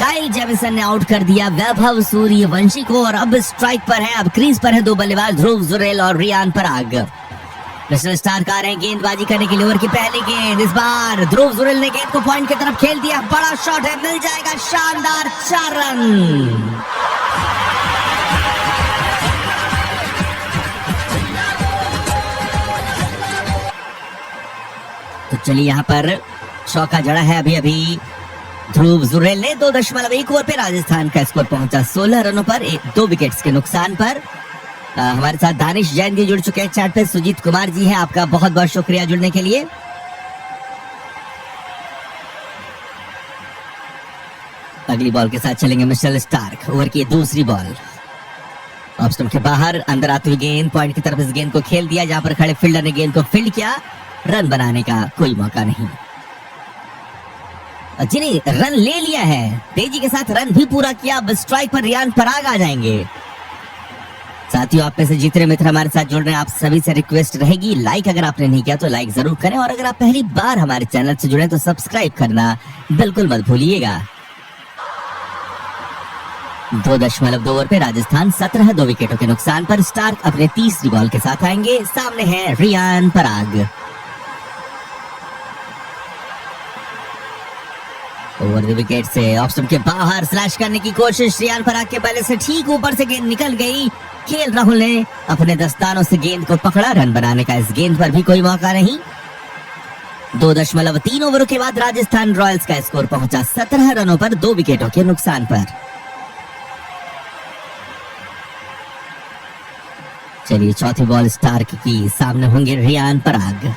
Kyle Jameson ने out कर दिया वैभव सूर्यवंशी को और अब स्ट्राइक पर है, अब क्रीज पर है दो बल्लेबाज ध्रुव जुरेल और रियान पराग। मिचेल स्टार्क आ रहे हैं गेंदबाजी करने के लिए। ओवर की पहली गेंद, इस बार ध्रुव जुरेल ने गेंद को पॉइंट की तरफ खेल दिया, बड़ा शॉट है, मिल जाएगा, शानदार 4 रन। तो चलिए यहाँ पर चौका जड़ा है अभी ध्रुव जुरेल ने। 2.1 ओवर पे राजस्थान का स्कोर पहुंचा 16 रनों पर 2 विकेट्स के नुकसान पर। हमारे साथ दानिश जैन जी जुड़ चुके हैं चैट पे, सुजीत कुमार जी हैं, आपका बहुत बहुत शुक्रिया जुड़ने के लिए। अगली बॉल के साथ चलेंगे मिचेल स्टार्क। ओवर की दूसरी बॉल, ऑफ स्टंप के बाहर, अंदर आती हुई गेंद, पॉइंट की तरफ इस गेंद को खेल दिया, जहां पर खड़े फील्डर ने गेंद को फील्ड किया, रन बनाने का कोई मौका नहीं। जिन्हें रन ले लिया है, तेजी के साथ रन भी पूरा किया, अब स्ट्राइक पर रियान पराग आ जाएंगे। साथियों, आप में से जितने मित्र हमारे साथ जुड़ रहे हैं, आप सभी से रिक्वेस्ट रहेगी, लाइक अगर आपने नहीं किया तो लाइक जरूर करें, और अगर आप पहली बार हमारे चैनल से जुड़े तो सब्सक्राइब करना बिल्कुल मत भूलिएगा। 2.2 ओवर पे राजस्थान 17 2 विकेटों के नुकसान पर। स्टार्क अपने तीसरी बॉल के साथ आएंगे, सामने है Riyan Parag. Over the wicket से ऑफ स्टंप के बाहर स्लैश करने की कोशिश, रियान पराग के पहले से ठीक ऊपर से गेंद निकल गई। केएल राहुल ने अपने दस्तानों से गेंद को पकड़ा, रन बनाने का इस गेंद पर भी कोई मौका नहीं। 2.3 ओवरों के बाद राजस्थान रॉयल्स का स्कोर पहुंचा 17 रनों पर 2 विकेटों के नुकसान पर। चलिए चौथी बॉल स्टार्क की, सामने होंगे रियान पराग।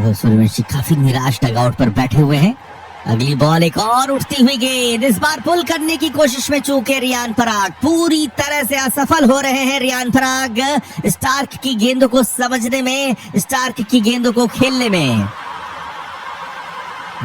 सूर्यवंशी काफी निराश डगआउट पर बैठे हुए हैं। अगली बॉल, एक और उठती हुई गेंद, इस बार पुल करने की कोशिश में चूके रियान पराग, पूरी तरह से असफल हो रहे हैं रियान पराग स्टार्क की गेंदों को समझने में, स्टार्क की गेंदों को खेलने में।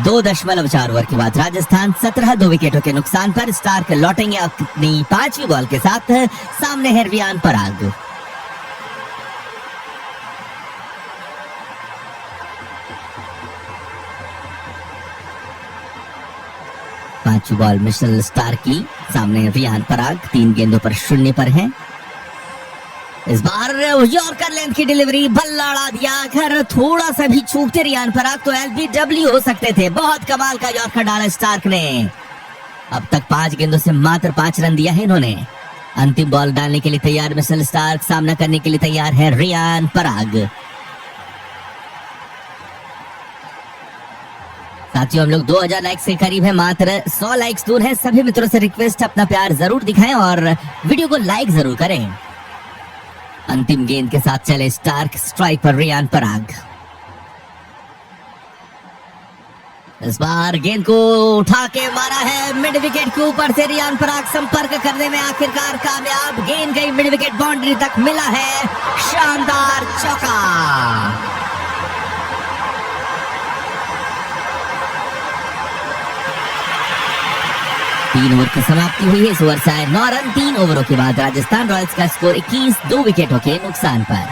2.4 ओवर के बाद राजस्थान 17 2 विकेटों के नुकसान पर। स्टार्क लौटेंगे अपनी 5वीं बॉल के साथ, सामने है रियान पराग। पांचवी बॉल मिचेल स्टार्क की, सामने रियान पराग, 3 गेंदों पर 0 पर हैं। इस बार यॉर्कर लेंथ की डिलीवरी, बल्ला अड़ा दिया, अगर थोड़ा सा भी चूकते रियान पराग तो एलबीडब्ल्यू हो सकते थे। बहुत कमाल का यॉर्कर डाला स्टार्क ने। अब तक 5 गेंदों से मात्र 5 रन दिया है इन्होंने। अंतिम बॉल डालने के लिए तैयार मिचेल स्टार्क, सामना करने के लिए तैयार है रियान पराग। साथियों, हम लोग 2000 लाइक्स के करीब है, मात्र 100 लाइक्स दूर है। सभी मित्रों से रिक्वेस्ट, अपना प्यार जरूर दिखाएं और वीडियो को लाइक जरूर करें। अंतिम गेंद के साथ चले स्टार्क, स्ट्राइक पर रियान पराग। इस बार गेंद को उठा के मारा है मिड विकेट के ऊपर से, रियान पराग संपर्क करने में आखिरकार कामयाब। गेंद गई मिड विकेट बाउंड्री तक, मिला है शानदार चौका। तीन ओवर की समाप्ति हुई है। इस ओवर से आए 9 रन 3 ओवरों के बाद राजस्थान रॉयल्स का स्कोर 21 2 विकेटों के नुकसान पर।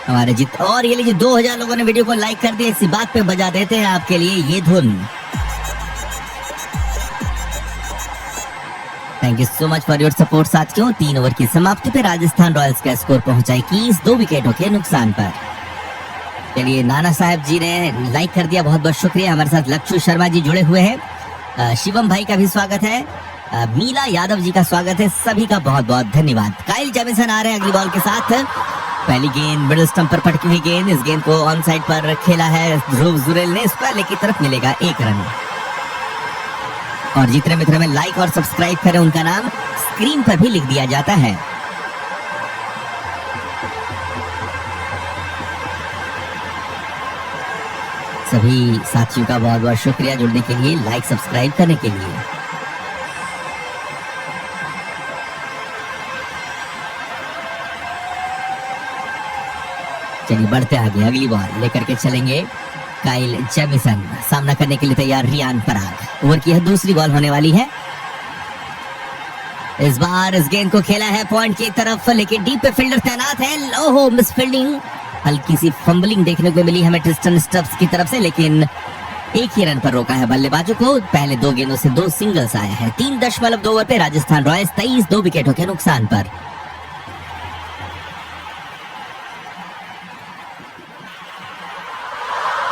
हमारे और ये लीजिए 2000 लोगों ने वीडियो को लाइक कर दिया। इसी बात पे बजा देते हैं आपके लिए ये धुन। Thank you so much for your support साथियों। 3 ओवर की समाप्ति पे राजस्थान रॉयल्स का स्कोर पहुंचा 21 2 विकेटों के नुकसान पर। चलिए, नाना साहब जी ने लाइक कर दिया, बहुत बहुत शुक्रिया। हमारे साथ लक्ष्मी शर्मा जी जुड़े हुए हैं, शिवम भाई का भी स्वागत है, मीला यादव जी का स्वागत है, सभी का बहुत बहुत धन्यवाद। काइल जेमिसन आ रहे हैं अगली बॉल के साथ। पहली गेंद मिडिल स्टंप पर पटकी हुई गेंद, इस गेंद को ऑन साइड पर खेला है ध्रुव जुरेल ने, इस पर लेग की तरफ मिलेगा 1 रन। और जितने मित्र में लाइक और सब्सक्राइब करें उनका नाम स्क्रीन पर भी लिख दिया जाता है। सभी साथियों का बहुत बहुत शुक्रिया जुड़ने के लिए, लाइक सब्सक्राइब करने के लिए। चलिए बढ़ते आगे, अगली बॉल लेकर के चलेंगे काइल जेमिसन, सामना करने के लिए तैयार रियान पराग। ओवर की यह दूसरी बॉल होने वाली है। इस बार इस गेंद को खेला है पॉइंट की तरफ, लेकिन डीप पे फील्डर तैनात है। ओहो, मिस फील्डिंग, हल्की सी फंबलिंग देखने को मिली हमें ट्रिस्टन स्टब्स की तरफ से, लेकिन एक ही रन पर रोका है बल्लेबाजों को। पहले 2 गेंदों से 2 सिंगल्स आए हैं। 3.2 ओवर पे राजस्थान रॉयल्स 23 2 विकेटों के नुकसान पर।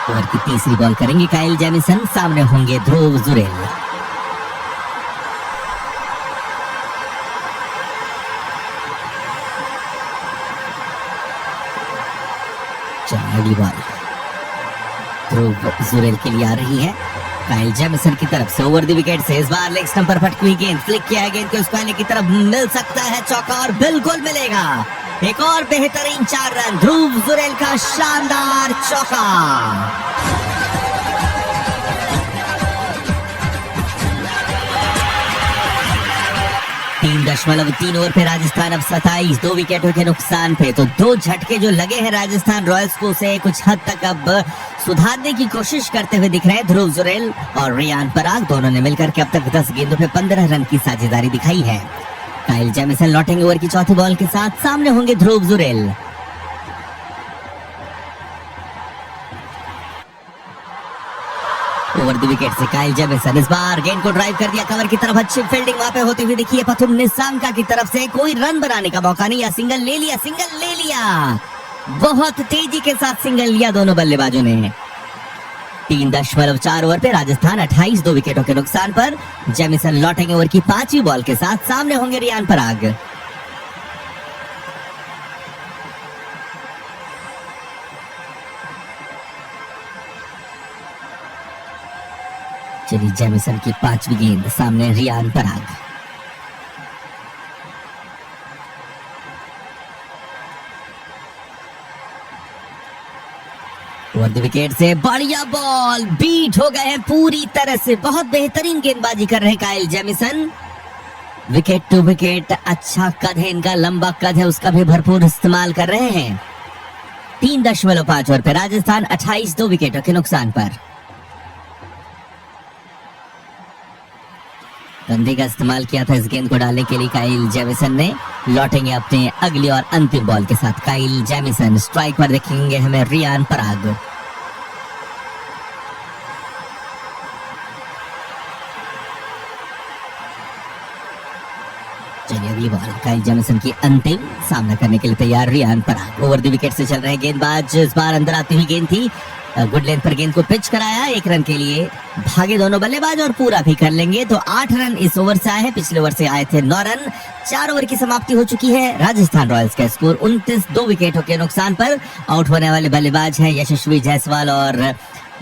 ओवर की तीसरी बॉल करेंगे काइल जेमिसन, सामने होंगे ध्रुव जुरेल। अगली बॉल ध्रुव जुरेल के लिए आ रही है काइल जेमिसन की तरफ से ओवर द विकेट से। इस बार लेग स्टंप पर फटकी हुई गेंद, फ्लिक किया है गेंद को स्क्वायर की तरफ, मिल सकता है चौका और बिल्कुल मिलेगा। एक और बेहतरीन 4 रन, ध्रुव जुरेल का शानदार चौका। 3.3 ओवर पे राजस्थान अब 27 2 विकेटों के नुकसान पे। तो 2 झटके जो लगे हैं राजस्थान रॉयल्स को, उसे कुछ हद तक अब सुधारने की कोशिश करते हुए दिख रहे हैं ध्रुव जुरेल और रियान पराग। दोनों ने मिलकर के अब तक 10 गेंदों पे 15 रन की साझेदारी दिखाई है। काइल जेमिसन लौटेंगे ओवर की चौथी बॉल के साथ, सामने होंगे ध्रुव जुरेल। ओवर द विकेट से काइल जेमिसन, इस बार गेंद को ड्राइव कर दिया कवर की तरफ, अच्छी फील्डिंग वहां पे होती हुई दिखी है पथुम निसांका की तरफ से। कोई रन बनाने का मौका नहीं, या सिंगल ले लिया, सिंगल ले लिया, बहुत तेजी के साथ सिंगल लिया दोनों बल्लेबाजों ने। 3.4 ओवर पे राजस्थान 28 2 विकेटों के नुकसान पर। जेमिसन लौटेंगे ओवर की 5वीं बॉल के साथ, सामने होंगे रियान पराग। चलिए जेमिसन की 5वीं गेंद, सामने Riyan Parag. Over the wicket से बढ़िया बॉल, बीट हो गए हैं पूरी तरह से, बहुत बेहतरीन गेंदबाजी कर रहे हैं Kyle Jamieson. Wicket to wicket, अच्छा कद है इनका, लंबा कद है, उसका भी भरपूर इस्तेमाल कर रहे हैं। 3.5 ओवर पे राजस्थान 28 2 विकेटों के नुकसान पर। कंधे का इस्तेमाल किया था इस गेंद को डालने के लिए काइल जेमिसन ने। लौटेंगे अपने अगली और अंतिम बॉल के साथ काइल जेमिसन। स्ट्राइक पर देखेंगे हमें रियान पराग। चलिए अगली बॉल काइल जेमिसन की अंतिम, सामना करने के लिए तैयार Riyan Parag. Over the wicket से चल रहे गेंदबाज, इस बार अंदर आती हुई गेंद थी, गुड लेंथ पर गेंद को पिच कराया, 1 रन के लिए भागे दोनों बल्लेबाज और पूरा भी कर लेंगे। तो 8 रन इस ओवर से आए हैं, पिछले ओवर से आए थे 9 रन। 4 ओवर की समाप्ति हो चुकी है। राजस्थान रॉयल्स का स्कोर 29 2 विकेटों के नुकसान पर। आउट होने वाले बल्लेबाज हैं यशस्वी जायसवाल और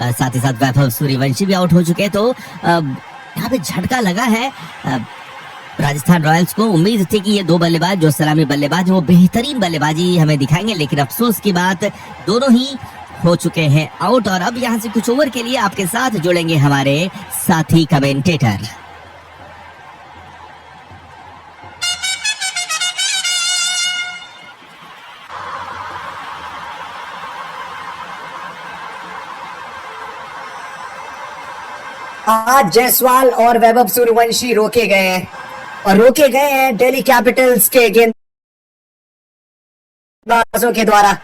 साथ ही साथ वैभव सूर्यवंशी भी आउट हो चुके हैं। तो यहाँ पे झटका लगा है राजस्थान रॉयल्स को। उम्मीद थी कि ये 2 बल्लेबाज जो सलामी बल्लेबाज वो बेहतरीन बल्लेबाजी हमें दिखाएंगे, लेकिन अफसोस की बात दोनों ही हो चुके हैं आउट। और अब यहां से कुछ ओवर के लिए आपके साथ जुड़ेंगे हमारे साथी कमेंटेटर। आज जायसवाल और वैभव सूर्यवंशी रोके गए हैं, और रोके गए हैं दिल्ली कैपिटल्स के गेंदबाजों के द्वारा।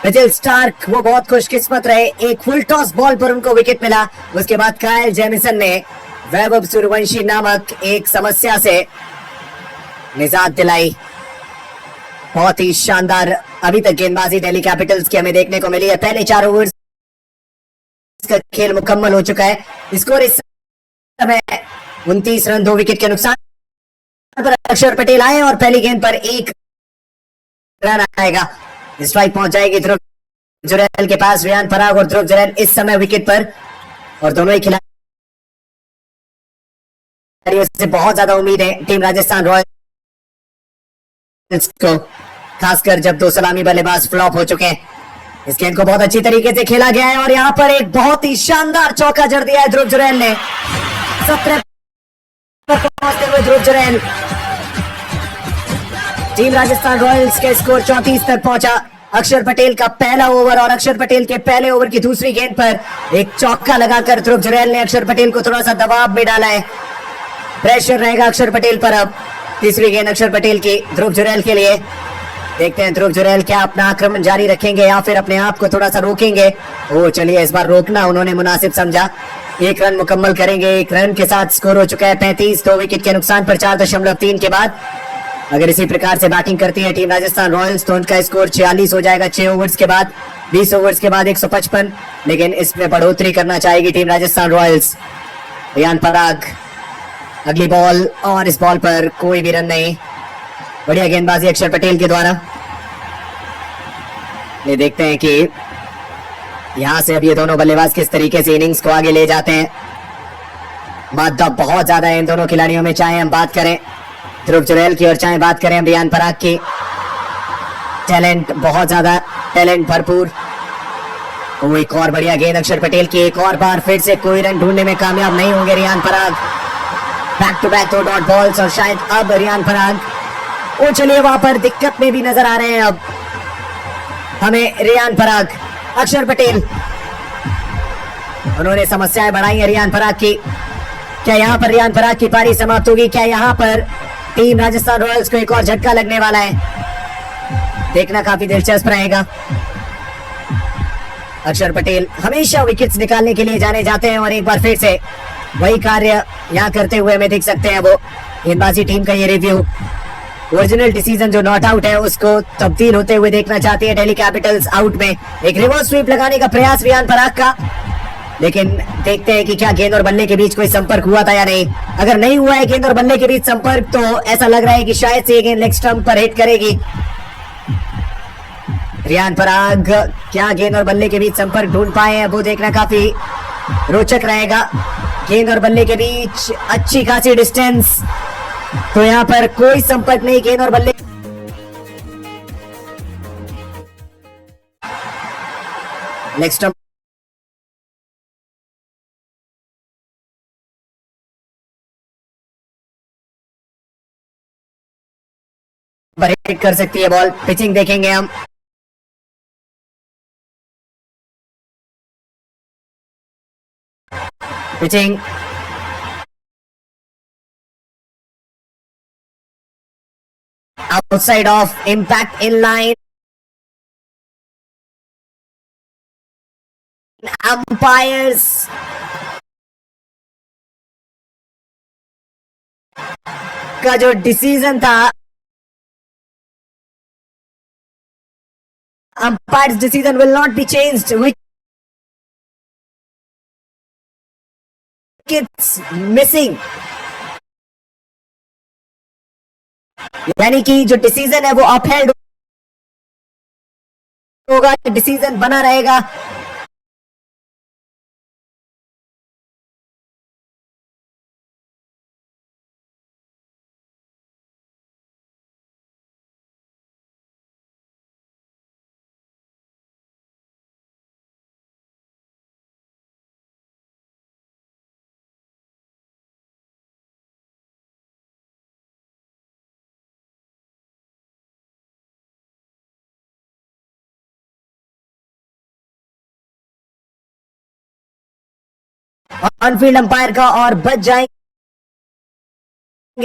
मिचेल स्टार्क वो बहुत खुशकिस्मत रहे, एक फुल टॉस बॉल पर उनको विकेट मिला। उसके बाद काइल जेमिसन ने वैभव सूर्यवंशी नामक एक समस्या से निजात दिलाई। बहुत ही शानदार अभी तक गेंदबाजी दिल्ली कैपिटल्स की हमें देखने को मिली है। पहले 4 ओवर का खेल मुकम्मल हो चुका है। स्कोर इस समय 29 रन 2 विकेट के नुकसान पर। अक्षर पटेल आए और पहली गेंद पर 1 रन आएगा। स्ट्राइक पहुंच जाएगी ध्रुव जुरेल के पास। रियान पराग और ध्रुव जुरेल इस समय विकेट पर, और दोनों ही खिलाड़ियों से बहुत ज्यादा उम्मीद है टीम राजस्थान रॉयल्स को, खासकर जब 2 सलामी बल्लेबाज फ्लॉप हो चुके हैं। इस गेंद को बहुत अच्छी तरीके से खेला गया है और यहाँ पर एक बहुत ही शानदार चौका जड़ दिया है ध्रुव जुरेल ने। 17 पर पहुंचते हुए ध्रुव जुरेल, टीम राजस्थान रॉयल्स के स्कोर 34 तक पहुंचा। अक्षर पटेल का पहला ओवर, और अक्षर पटेल के पहले ओवर की दूसरी गेंद पर एक चौका लगाकर ध्रुव जुरेल ने अक्षर पटेल को थोड़ा सा दबाव में डाला है। प्रेशर रहेगा अक्षर पटेल पर अब। तीसरी गेंद अक्षर पटेल की ध्रुव जुरैल के लिए। देखते हैं ध्रुव जुरैल क्या अपना आक्रमण जारी रखेंगे या फिर अपने आप को थोड़ा सा रोकेंगे। ओ चलिए, इस बार रोकना उन्होंने मुनासिब समझा। 1 रन मुकम्मल करेंगे। 1 रन के साथ स्कोर हो चुका है 35, 2 विकेट के नुकसान पर 4.3 के बाद। अगर इसी प्रकार से बैटिंग करती है टीम राजस्थान रॉयल्स तो उनका स्कोर 46 हो जाएगा 6 ओवर्स के बाद। 20 ओवर्स के बाद 155, लेकिन इसमें बढ़ोतरी करना चाहेगी टीम राजस्थान रॉयल्स। रियान पराग, अगली बॉल, और इस बॉल पर कोई भी रन नहीं। बढ़िया गेंदबाजी अक्षर पटेल के द्वारा। ये देखते हैं कि यहां से अब ये दोनों बल्लेबाज किस तरीके से इनिंग्स को आगे ले जाते हैं। मादा बहुत ज्यादा है इन दोनों खिलाड़ियों में, चाहे हम बात करें ध्रुव जुरैल की और चाहे बात करें रियान पराग की। टैलेंट बहुत ज्यादा, टैलेंट भरपूर। वो एक और बढ़िया गेंद अक्षर पटेल की। एक और बार फिर से कोई रन ढूंढने में कामयाब नहीं होंगे Riyan Parag. Back to back 2 dot balls और शायद अब रियान पराग, वो चलिए वहां पर दिक्कत में भी नजर आ रहे हैं अब हमें रियान पराग। अक्षर पटेल, उन्होंने समस्याएं बढ़ाई है रियान पराग की। क्या यहां पर रियान पराग की पारी समाप्त होगी? क्या यहां पर टीम राजस्थान रॉयल्स को एक और झटका लगने वाला है? देखना काफी दिलचस्प रहेगा। अक्षर पटेल हमेशा विकेट्स निकालने के लिए जाने जाते हैं और एक बार फिर से वही कार्य यहां करते हुए हमें देख सकते हैं। वो गेंदबाजी टीम का ये रिव्यू, ओरिजिनल डिसीजन जो नॉट आउट है उसको तब्दील होते हुए देखना चाहती है दिल्ली कैपिटल्स। आउट में एक रिवर्स स्वीप लगाने का प्रयास रियान पराग का, लेकिन देखते हैं कि क्या गेंद और बल्ले के बीच कोई संपर्क हुआ था या नहीं। अगर नहीं हुआ है गेंद और बल्ले के बीच संपर्क तो ऐसा लग रहा है कि शायद से ये गेंद लेग स्टंप पर हिट करेगी। रियान पराग क्या गेंद और बल्ले के बीच संपर्क ढूंढ पाए हैं, वो देखना काफी रोचक रहेगा। गेंद और बल्ले के बीच अच्छी खासी डिस्टेंस, तो यहाँ पर कोई संपर्क नहीं गेंद और बल्ले। लेग स्टंप पर हिट कर सकती है बॉल। पिचिंग देखेंगे हम। Pitching outside of impact in line. Umpires का जो डिसीजन था, umpires decision will not be changed. Wickets missing. यानी कि जो डिसीजन है वो अपहेल्ड होगा, डिसीजन बना रहेगा। ऑनफील्ड अंपायर का और बच जाएंगे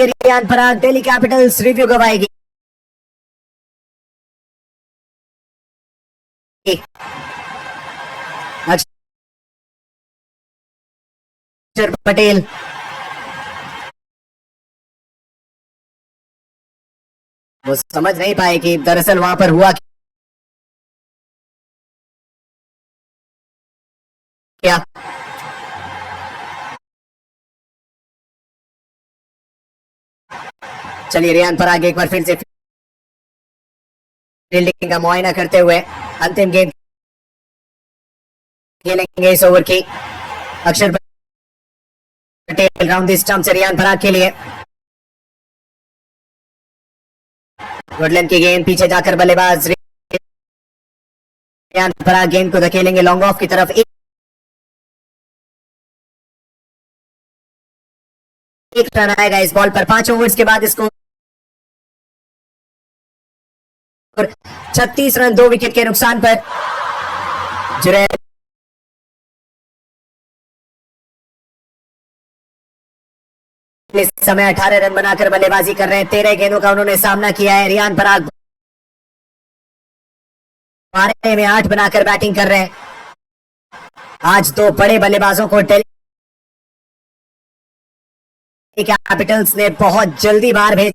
रियान पराग। दिल्ली कैपिटल्स रिव्यू गवाएगी। अक्षर पटेल वो समझ नहीं पाए कि दरअसल वहां पर हुआ क्या। चलिए रियान पराग एक बार फिर से फील्डिंग का मुआयना करते हुए अंतिम गेंद खेलेंगे इस ओवर की। अक्षर पटेल राउंड द स्टंप से रियान पराग के लिए। वुडलैंड की गेंद पीछे जाकर बल्लेबाज रियान पराग गेंद को धकेलेंगे लॉन्ग ऑफ की तरफ। एक रन आएगा इस बॉल पर। 5 ओवर्स के बाद इसको 36 रन 2 विकेट के नुकसान पर। जुरैल इस समय 18 रन बनाकर बल्लेबाजी कर रहे हैं। 13 गेंदों का उन्होंने सामना किया है। रियान पराग बारह में 8 बनाकर बैटिंग कर रहे हैं। आज दो बड़े बल्लेबाजों को दिल्ली कैपिटल्स ने बहुत जल्दी बाहर भेज